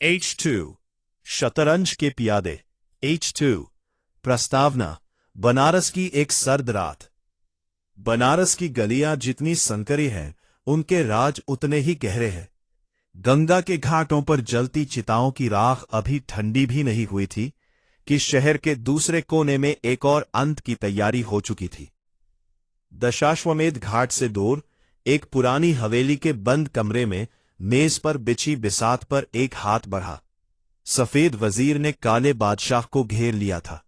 H2 शतरंज के प्यादे। H2 प्रस्तावना। बनारस की एक सर्द रात। बनारस की गलियां जितनी संकरी हैं, उनके राज उतने ही गहरे हैं। गंगा के घाटों पर जलती चिताओं की राख अभी ठंडी भी नहीं हुई थी कि शहर के दूसरे कोने में एक और अंत की तैयारी हो चुकी थी। दशाश्वमेध घाट से दूर एक पुरानी हवेली के बंद कमरे में मेज पर बिछी बिसात पर एक हाथ बढ़ा। सफेद वजीर ने काले बादशाह को घेर लिया था।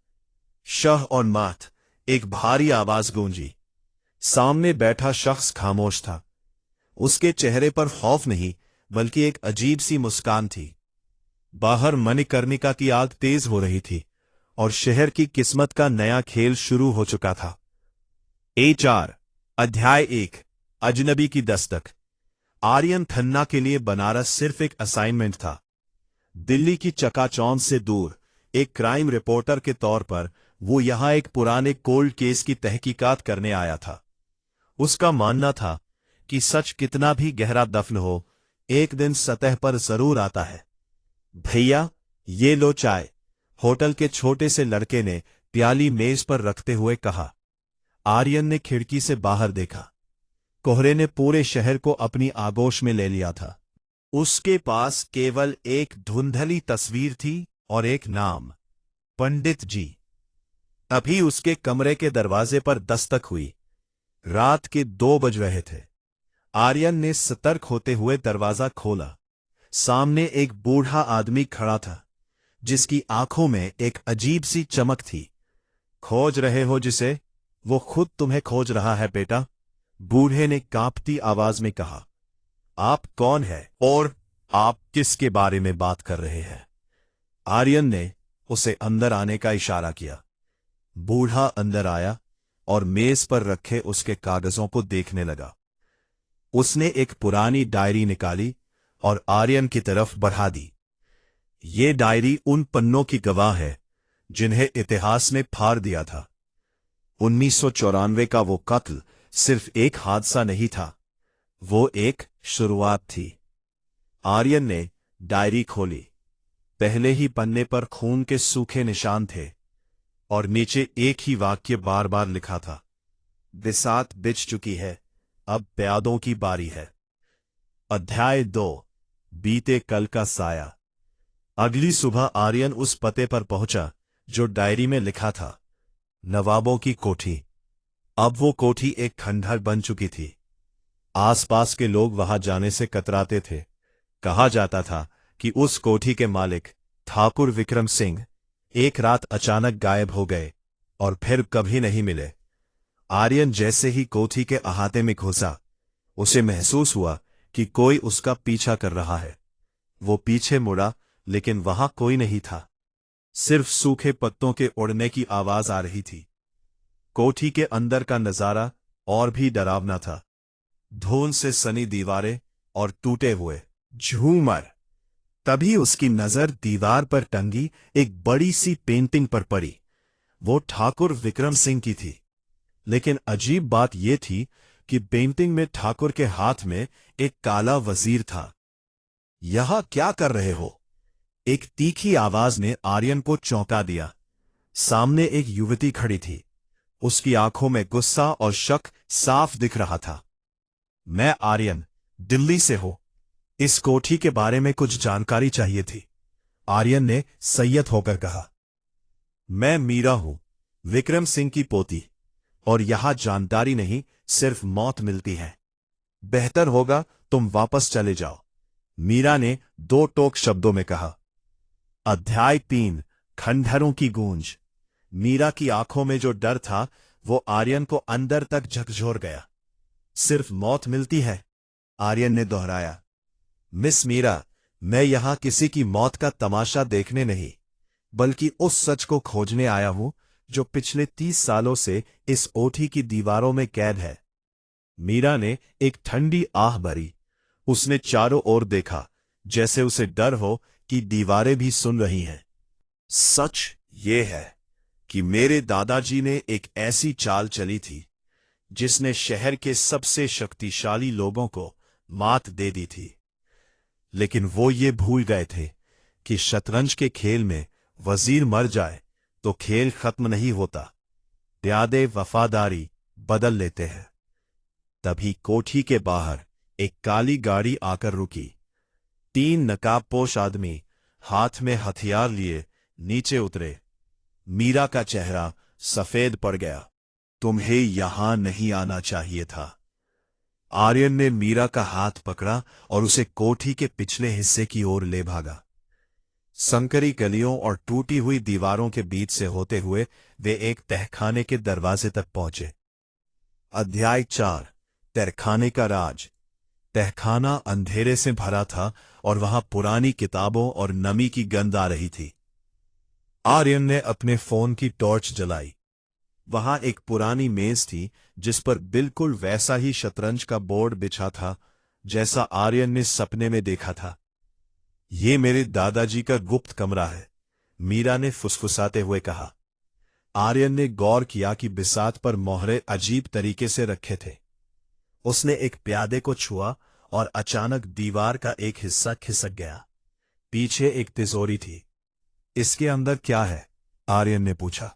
शह और माथ एक भारी आवाज गूंजी। सामने बैठा शख्स खामोश था। उसके चेहरे पर खौफ नहीं, बल्कि एक अजीब सी मुस्कान थी। बाहर मणिकर्णिका की आग तेज हो रही थी और शहर की किस्मत का नया खेल शुरू हो चुका था। A4 अध्याय 1 अजनबी की दस्तक। आर्यन खन्ना के लिए बनारस सिर्फ एक असाइनमेंट था। दिल्ली की चकाचौंध से दूर एक क्राइम रिपोर्टर के तौर पर वो यहां एक पुराने कोल्ड केस की तहकीकात करने आया था। उसका मानना था कि सच कितना भी गहरा दफन हो, एक दिन सतह पर जरूर आता है। भैया, ये लो चाय, होटल के छोटे से लड़के ने प्याली मेज पर रखते हुए कहा। आर्यन ने खिड़की से बाहर देखा। कोहरे ने पूरे शहर को अपनी आगोश में ले लिया था। उसके पास केवल एक धुंधली तस्वीर थी और एक नाम, पंडित जी। अभी उसके कमरे के दरवाजे पर दस्तक हुई। रात के 2 बज रहे थे। आर्यन ने सतर्क होते हुए दरवाजा खोला। सामने एक बूढ़ा आदमी खड़ा था, जिसकी आंखों में एक अजीब सी चमक थी। खोज रहे हो जिसे? वो खुद तुम्हें खोज रहा है बेटा, बूढ़े ने कांपती आवाज में कहा। आप कौन हैं और आप किसके बारे में बात कर रहे हैं? आर्यन ने उसे अंदर आने का इशारा किया। बूढ़ा अंदर आया और मेज पर रखे उसके कागजों को देखने लगा। उसने एक पुरानी डायरी निकाली और आर्यन की तरफ बढ़ा दी। ये डायरी उन पन्नों की गवाह है जिन्हें इतिहास ने फाड़ दिया था। 1994 का वो कत्ल सिर्फ एक हादसा नहीं था, वो एक शुरुआत थी। आर्यन ने डायरी खोली। पहले ही पन्ने पर खून के सूखे निशान थे और नीचे एक ही वाक्य बार बार लिखा था। बिसात बिछ चुकी है, अब प्यादों की बारी है। अध्याय 2 बीते कल का साया। अगली सुबह आर्यन उस पते पर पहुंचा जो डायरी में लिखा था, नवाबों की कोठी। अब वो कोठी एक खंडहर बन चुकी थी। आसपास के लोग वहां जाने से कतराते थे। कहा जाता था कि उस कोठी के मालिक ठाकुर विक्रम सिंह एक रात अचानक गायब हो गए और फिर कभी नहीं मिले। आर्यन जैसे ही कोठी के अहाते में घुसा, उसे महसूस हुआ कि कोई उसका पीछा कर रहा है। वो पीछे मुड़ा, लेकिन वहां कोई नहीं था। सिर्फ सूखे पत्तों के उड़ने की आवाज आ रही थी। कोठी के अंदर का नजारा और भी डरावना था। धूल से सनी दीवारें और टूटे हुए झूमर। तभी उसकी नजर दीवार पर टंगी एक बड़ी सी पेंटिंग पर पड़ी। वो ठाकुर विक्रम सिंह की थी, लेकिन अजीब बात यह थी कि पेंटिंग में ठाकुर के हाथ में एक काला वजीर था। यहां क्या कर रहे हो? एक तीखी आवाज ने आर्यन को चौंका दिया। सामने एक युवती खड़ी थी। उसकी आंखों में गुस्सा और शक साफ दिख रहा था। मैं आर्यन, दिल्ली से हूं। इस कोठी के बारे में कुछ जानकारी चाहिए थी, आर्यन ने संयत होकर कहा। मैं मीरा हूं, विक्रम सिंह की पोती, और यहां जानकारी नहीं, सिर्फ मौत मिलती है। बेहतर होगा तुम वापस चले जाओ, मीरा ने 2 टोक शब्दों में कहा। अध्याय 3 खंडहरों की गूंज। मीरा की आंखों में जो डर था, वो आर्यन को अंदर तक झकझोर गया। सिर्फ मौत मिलती है, आर्यन ने दोहराया। मिस मीरा, मैं यहां किसी की मौत का तमाशा देखने नहीं, बल्कि उस सच को खोजने आया हूं जो पिछले 30 सालों से इस कोठी की दीवारों में कैद है। मीरा ने एक ठंडी आह भरी। उसने चारों ओर देखा, जैसे उसे डर हो कि दीवारें भी सुन रही हैं। सच ये है कि मेरे दादाजी ने एक ऐसी चाल चली थी जिसने शहर के सबसे शक्तिशाली लोगों को मात दे दी थी। लेकिन वो ये भूल गए थे कि शतरंज के खेल में वजीर मर जाए तो खेल खत्म नहीं होता, प्यादे वफादारी बदल लेते हैं। तभी कोठी के बाहर एक काली गाड़ी आकर रुकी। 3 नकाबपोश आदमी हाथ में हथियार लिए नीचे उतरे। मीरा का चेहरा सफेद पड़ गया। तुम्हें यहां नहीं आना चाहिए था। आर्यन ने मीरा का हाथ पकड़ा और उसे कोठी के पिछले हिस्से की ओर ले भागा। संकरी गलियों और टूटी हुई दीवारों के बीच से होते हुए वे एक तहखाने के दरवाजे तक पहुंचे। अध्याय 4 तहखाने का राज। तहखाना अंधेरे से भरा था और वहां पुरानी किताबों और नमी की गंध आ रही थी। आर्यन ने अपने फोन की टॉर्च जलाई। वहां एक पुरानी मेज थी जिस पर बिल्कुल वैसा ही शतरंज का बोर्ड बिछा था जैसा आर्यन ने सपने में देखा था। ये मेरे दादाजी का गुप्त कमरा है, मीरा ने फुसफुसाते हुए कहा। आर्यन ने गौर किया कि बिसात पर मोहरे अजीब तरीके से रखे थे। उसने एक प्यादे को छुआ और अचानक दीवार का एक हिस्सा खिसक गया। पीछे एक तिजोरी थी। इसके अंदर क्या है? आर्यन ने पूछा।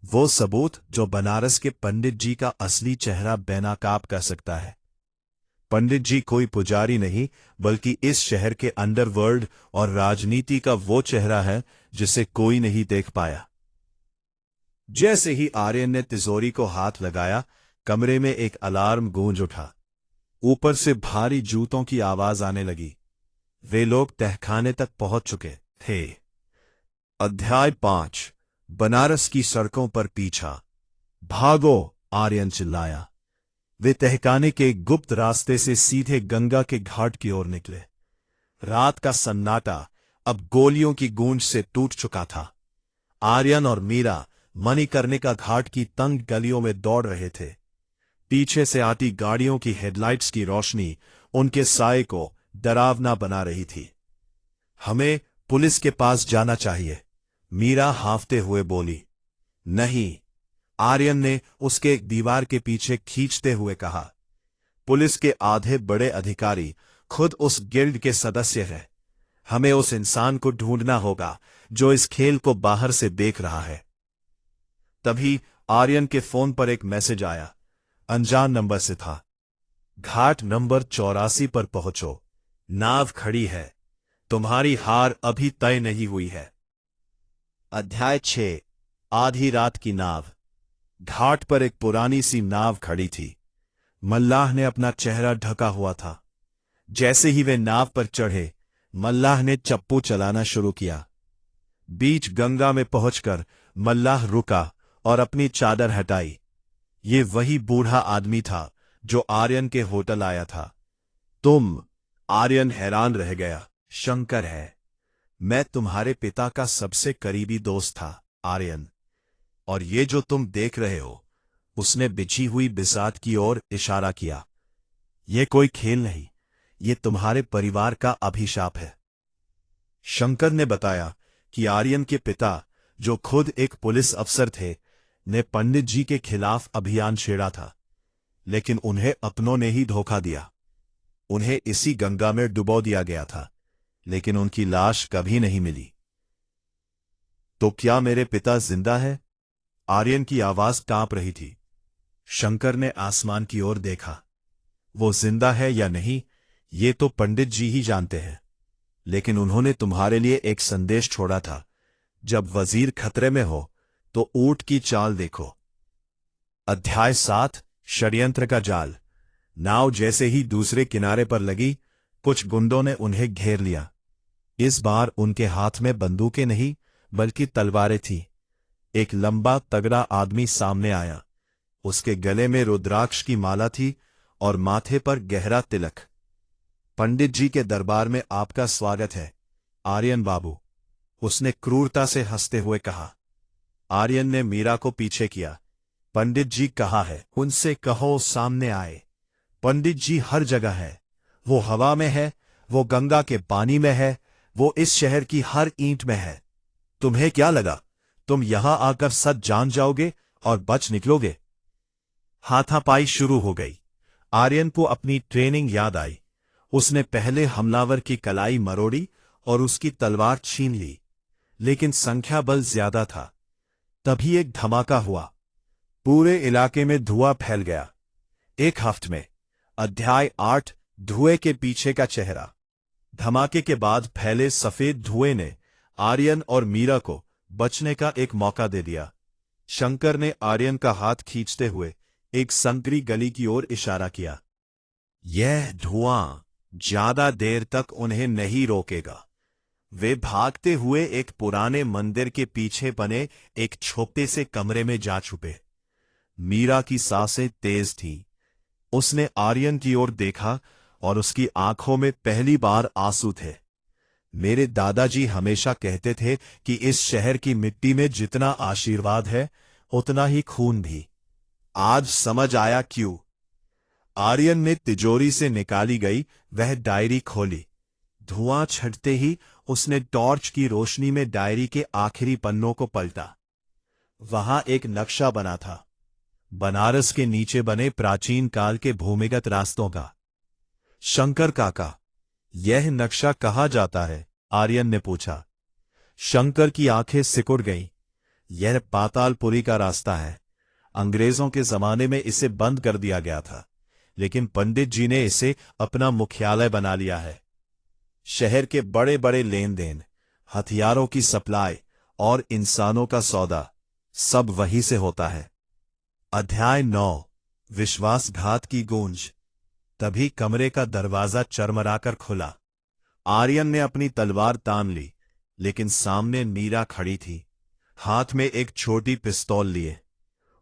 वो सबूत जो बनारस के पंडित जी का असली चेहरा बेनकाब कर सकता है। पंडित जी कोई पुजारी नहीं बल्कि इस शहर के अंडरवर्ल्ड और राजनीति का वो चेहरा है जिसे कोई नहीं देख पाया। जैसे ही आर्यन ने तिजोरी को हाथ लगाया, कमरे में एक अलार्म गूंज उठा। ऊपर से भारी जूतों की आवाज आने लगी। वे लोग तहखाने तक पहुंच चुके थे। अध्याय 5 बनारस की सड़कों पर पीछा। भागो! आर्यन चिल्लाया। वे तहखाने के गुप्त रास्ते से सीधे गंगा के घाट की ओर निकले। रात का सन्नाटा अब गोलियों की गूंज से टूट चुका था। आर्यन और मीरा मणिकर्णिका घाट की तंग गलियों में दौड़ रहे थे। पीछे से आती गाड़ियों की हेडलाइट्स की रोशनी उनके साए को डरावना बना रही थी। हमें पुलिस के पास जाना चाहिए, मीरा हांफते हुए बोली। नहीं, आर्यन ने उसके दीवार के पीछे खींचते हुए कहा। पुलिस के आधे बड़े अधिकारी खुद उस गिल्ड के सदस्य हैं। हमें उस इंसान को ढूंढना होगा जो इस खेल को बाहर से देख रहा है। तभी आर्यन के फोन पर एक मैसेज आया। अनजान नंबर से था। घाट नंबर 84 पर पहुंचो, नाव खड़ी है, तुम्हारी हार अभी तय नहीं हुई है। अध्याय 6 आधी रात की नाव। घाट पर एक पुरानी सी नाव खड़ी थी। मल्लाह ने अपना चेहरा ढका हुआ था। जैसे ही वे नाव पर चढ़े, मल्लाह ने चप्पू चलाना शुरू किया। बीच गंगा में पहुंचकर मल्लाह रुका और अपनी चादर हटाई। ये वही बूढ़ा आदमी था जो आर्यन के होटल आया था। तुम? आर्यन हैरान रह गया। शंकर है। मैं तुम्हारे पिता का सबसे करीबी दोस्त था, आर्यन। और ये जो तुम देख रहे हो, उसने बिछी हुई बिसात की ओर इशारा किया। ये कोई खेल नहीं, ये तुम्हारे परिवार का अभिशाप है। शंकर ने बताया कि आर्यन के पिता, जो खुद एक पुलिस अफसर थे, ने पंडित जी के खिलाफ अभियान छेड़ा था, लेकिन उन्हें अपनों ने ही धोखा दिया। उन्हें इसी गंगा में डुबो दिया गया था, लेकिन उनकी लाश कभी नहीं मिली। तो क्या मेरे पिता जिंदा है? आर्यन की आवाज कांप रही थी। शंकर ने आसमान की ओर देखा। वो जिंदा है या नहीं, ये तो पंडित जी ही जानते हैं, लेकिन उन्होंने तुम्हारे लिए एक संदेश छोड़ा था। जब वजीर खतरे में हो तो ऊंट की चाल देखो। अध्याय 7 षड्यंत्र का जाल। नाव जैसे ही दूसरे किनारे पर लगी, कुछ गुंडों ने उन्हें घेर लिया। इस बार उनके हाथ में बंदूकें नहीं बल्कि तलवारें थीं। एक लंबा तगड़ा आदमी सामने आया। उसके गले में रुद्राक्ष की माला थी और माथे पर गहरा तिलक। पंडित जी के दरबार में आपका स्वागत है, आर्यन बाबू, उसने क्रूरता से हंसते हुए कहा। आर्यन ने मीरा को पीछे किया। पंडित जी कहाँ है? उनसे कहो सामने आए। पंडित जी हर जगह है। वो हवा में है, वो गंगा के पानी में है, वो इस शहर की हर ईंट में है। तुम्हें क्या लगा तुम यहां आकर सच जान जाओगे और बच निकलोगे? हाथापाई शुरू हो गई। आर्यन को अपनी ट्रेनिंग याद आई। उसने पहले हमलावर की कलाई मरोड़ी और उसकी तलवार छीन ली, लेकिन संख्या बल ज्यादा था। तभी एक धमाका हुआ। पूरे इलाके में धुआं फैल गया। एक हफ्ते में। अध्याय 8 धुएं के पीछे का चेहरा। धमाके के बाद फैले सफेद धुएं ने आर्यन और मीरा को बचने का एक मौका दे दिया। शंकर ने आर्यन का हाथ खींचते हुए एक संकरी गली की ओर इशारा किया। यह धुआं ज्यादा देर तक उन्हें नहीं रोकेगा। वे भागते हुए एक पुराने मंदिर के पीछे बने एक छोटे से कमरे में जा छुपे। मीरा की सांसें तेज थीं। उसने आर्यन की ओर देखा और उसकी आंखों में पहली बार आंसू थे। मेरे दादाजी हमेशा कहते थे कि इस शहर की मिट्टी में जितना आशीर्वाद है उतना ही खून भी। आज समझ आया क्यों। आर्यन ने तिजोरी से निकाली गई वह डायरी खोली। धुआं छटते ही उसने टॉर्च की रोशनी में डायरी के आखिरी पन्नों को पलटा। वहां एक नक्शा बना था, बनारस के नीचे बने प्राचीन काल के भूमिगत रास्तों का। शंकर काका, यह नक्शा कहाँ जाता है? आर्यन ने पूछा। शंकर की आंखें सिकुड़ गईं। यह पातालपुरी का रास्ता है। अंग्रेजों के जमाने में इसे बंद कर दिया गया था, लेकिन पंडित जी ने इसे अपना मुख्यालय बना लिया है। शहर के बड़े बड़े लेन देन, हथियारों की सप्लाई और इंसानों का सौदा सब वहीं से होता है। अध्याय 9 विश्वासघात की गूंज। तभी कमरे का दरवाजा चरमराकर खुला। आर्यन ने अपनी तलवार तान ली, लेकिन सामने मीरा खड़ी थी, हाथ में एक छोटी पिस्तौल लिए।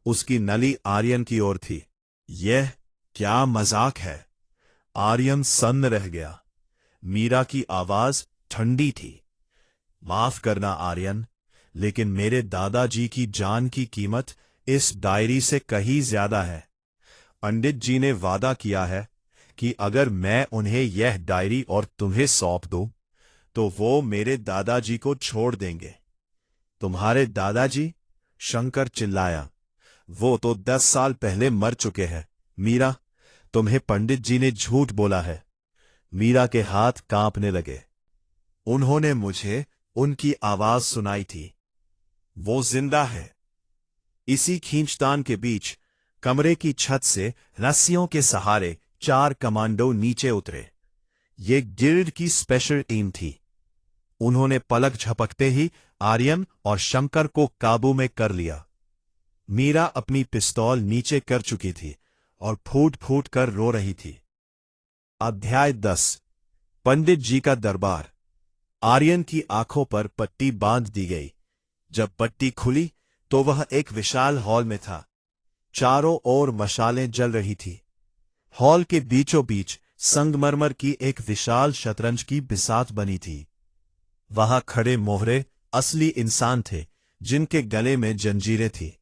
उसकी नली आर्यन की ओर थी। यह क्या मजाक है? आर्यन सन्न रह गया। मीरा की आवाज ठंडी थी। माफ करना आर्यन, लेकिन मेरे दादाजी की जान की कीमत इस डायरी से कहीं ज्यादा है। पंडित जी ने वादा किया है कि अगर मैं उन्हें यह डायरी और तुम्हें सौंप दूं, तो वो मेरे दादाजी को छोड़ देंगे। तुम्हारे दादाजी? शंकर चिल्लाया। वो तो 10 साल पहले मर चुके हैं। मीरा, तुम्हें पंडित जी ने झूठ बोला है। मीरा के हाथ कांपने लगे। उन्होंने मुझे उनकी आवाज सुनाई थी। वो जिंदा है। इसी खींचतान के बीच कमरे की छत से रस्सियों के सहारे 4 कमांडो नीचे उतरे। ये गिल्ड की स्पेशल टीम थी। उन्होंने पलक झपकते ही आर्यन और शंकर को काबू में कर लिया। मीरा अपनी पिस्तौल नीचे कर चुकी थी और फूट फूट कर रो रही थी। अध्याय 10 पंडित जी का दरबार। आर्यन की आंखों पर पट्टी बांध दी गई। जब पट्टी खुली तो वह एक विशाल हॉल में था। चारों ओर मशालें जल रही थी। हॉल के बीचों बीच संगमरमर की एक विशाल शतरंज की बिसात बनी थी। वहां खड़े मोहरे असली इंसान थे, जिनके गले में जंजीरें थी।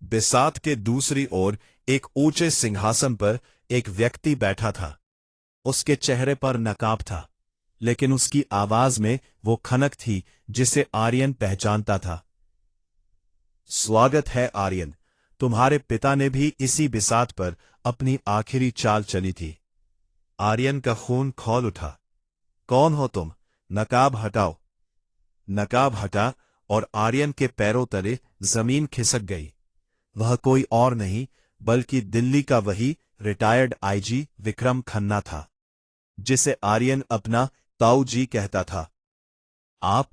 बिसात के दूसरी ओर एक ऊंचे सिंहासन पर एक व्यक्ति बैठा था। उसके चेहरे पर नकाब था, लेकिन उसकी आवाज में वो खनक थी जिसे आर्यन पहचानता था। स्वागत है आर्यन, तुम्हारे पिता ने भी इसी बिसात पर अपनी आखिरी चाल चली थी। आर्यन का खून खौल उठा। कौन हो तुम? नकाब हटाओ। नकाब हटा और आर्यन के पैरों तले जमीन खिसक गई। वह कोई और नहीं बल्कि दिल्ली का वही रिटायर्ड आईजी विक्रम खन्ना था, जिसे आर्यन अपना ताऊ जी कहता था। आप?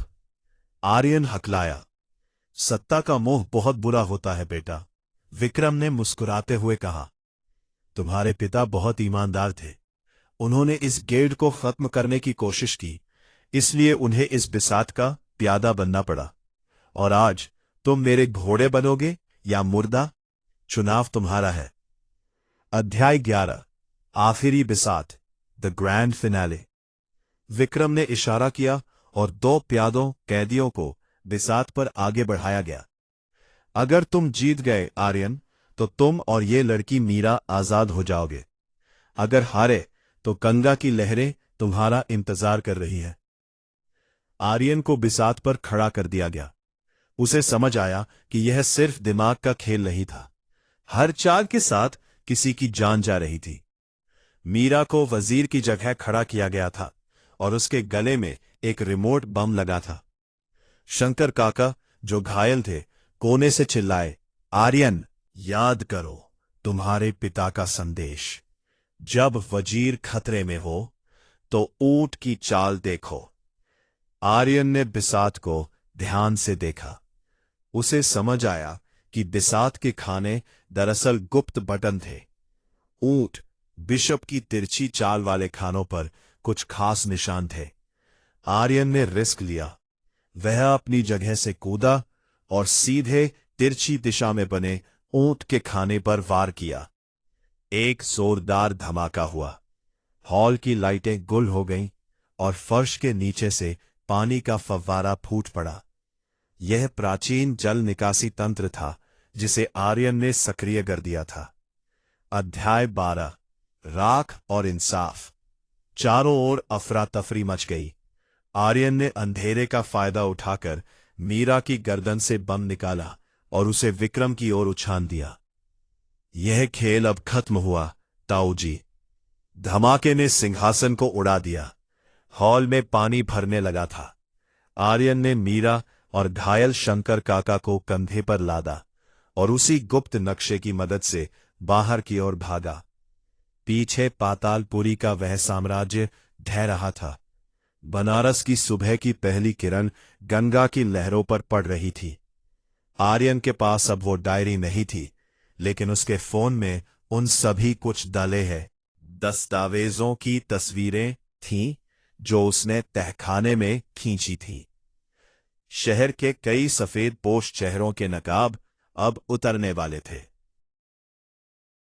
आर्यन हकलाया। सत्ता का मोह बहुत बुरा होता है बेटा, विक्रम ने मुस्कुराते हुए कहा। तुम्हारे पिता बहुत ईमानदार थे। उन्होंने इस गिल्ड को खत्म करने की कोशिश की, इसलिए उन्हें इस बिसात का प्यादा बनना पड़ा। और आज तुम मेरे घोड़े बनोगे या मुर्दा? चुनाव तुम्हारा है। अध्याय 11 आखिरी बिसात, द ग्रैंड फिनाले। विक्रम ने इशारा किया और 2 प्यादों कैदियों को बिसात पर आगे बढ़ाया गया। अगर तुम जीत गए आर्यन, तो तुम और ये लड़की मीरा आजाद हो जाओगे। अगर हारे तो गंगा की लहरें तुम्हारा इंतजार कर रही है। आर्यन को बिसात पर खड़ा कर दिया गया। उसे समझ आया कि यह सिर्फ दिमाग का खेल नहीं था। हर चाल के साथ किसी की जान जा रही थी। मीरा को वजीर की जगह खड़ा किया गया था और उसके गले में एक रिमोट बम लगा था। शंकर काका, जो घायल थे, कोने से चिल्लाए, आर्यन, याद करो तुम्हारे पिता का संदेश। जब वजीर खतरे में हो तो ऊंट की चाल देखो। आर्यन ने बिसात को ध्यान से देखा। उसे समझ आया कि बिसात के खाने दरअसल गुप्त बटन थे। ऊंट, बिशप की तिरछी चाल वाले खानों पर कुछ खास निशान थे। आर्यन ने रिस्क लिया। वह अपनी जगह से कूदा और सीधे तिरछी दिशा में बने ऊंट के खाने पर वार किया। एक जोरदार धमाका हुआ। हॉल की लाइटें गुल हो गईं और फर्श के नीचे से पानी का फव्वारा फूट पड़ा। यह प्राचीन जल निकासी तंत्र था जिसे आर्यन ने सक्रिय कर दिया था। अध्याय 12, राख और इंसाफ। चारों ओर अफरा तफरी मच गई। आर्यन ने अंधेरे का फायदा उठाकर मीरा की गर्दन से बम निकाला और उसे विक्रम की ओर उछाल दिया। यह खेल अब खत्म हुआ, ताऊ जी। धमाके ने सिंहासन को उड़ा दिया। हॉल में पानी भरने लगा था। आर्यन ने मीरा और घायल शंकर काका को कंधे पर लादा और उसी गुप्त नक्शे की मदद से बाहर की ओर भागा। पीछे पातालपुरी का वह साम्राज्य ढह रहा था। बनारस की सुबह की पहली किरण गंगा की लहरों पर पड़ रही थी। आर्यन के पास अब वो डायरी नहीं थी, लेकिन उसके फोन में उन सभी कुछ डले हैं दस्तावेजों की तस्वीरें थीं जो उसने तहखाने में खींची थीं। शहर के कई सफेद पोश चेहरों के नकाब अब उतरने वाले थे।